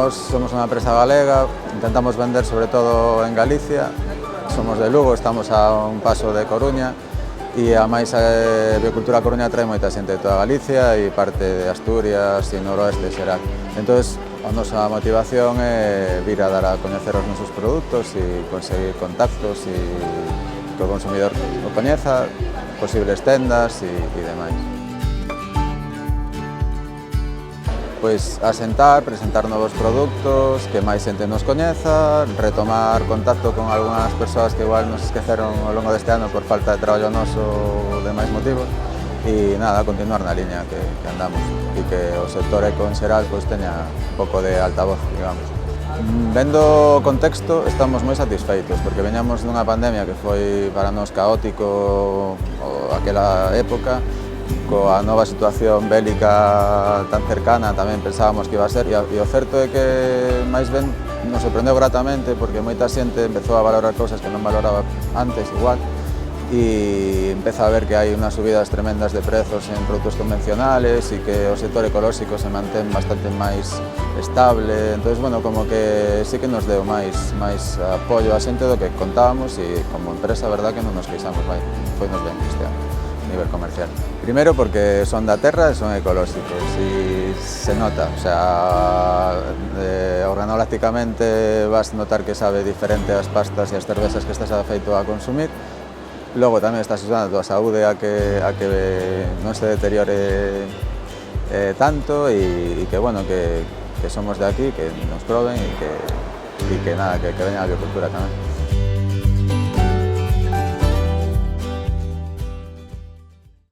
somos unha empresa galega, intentamos vender sobre todo en Galicia, somos de Lugo, estamos a un paso de Coruña e a máis a Biocultura Coruña trae moita xente de toda Galicia e parte de Asturias e noroeste xeral. Entón, a nosa motivación é vir a dar a coñecer os nosos produtos e conseguir contactos e que o consumidor o coñeza, posibles tendas e demais. Pois asentar, presentar novos produtos, que máis xente nos coñeza, retomar contacto con algunhas persoas que igual nos esqueceron ao longo deste ano por falta de traballo noso ou de máis motivos e nada, continuar na liña que andamos e que o sector eco en xeral pois teña un pouco de altavoz, digamos. Vendo o contexto, estamos moi satisfeitos porque veñamos dunha pandemia que foi para nós caótico aquela época, coa nova situación bélica tan cercana tamén pensábamos que iba a ser e o certo é que máis ben nos sorprendeu gratamente porque moita xente empezou a valorar cousas que non valoraba antes igual e empeza a ver que hai unhas subidas tremendas de prezos en produtos convencionales e que o sector ecolóxico se mantén bastante máis estable, entón, bueno, como que sí que nos deu máis apoio a xente do que contábamos e como empresa, a verdad que non nos queixamos, foi nos ben este ano a nivel comercial. Primeiro porque son da terra e son ecolóxicos e se nota, o sea, organolácticamente vas notar que sabe diferente as pastas e as cervezas que estás afeito a consumir. Logo tamén estás usando a túa saúde a que non se deteriore tanto e que, bueno, que somos de aquí, que nos proben e que nada, que veña a biocultura tamén.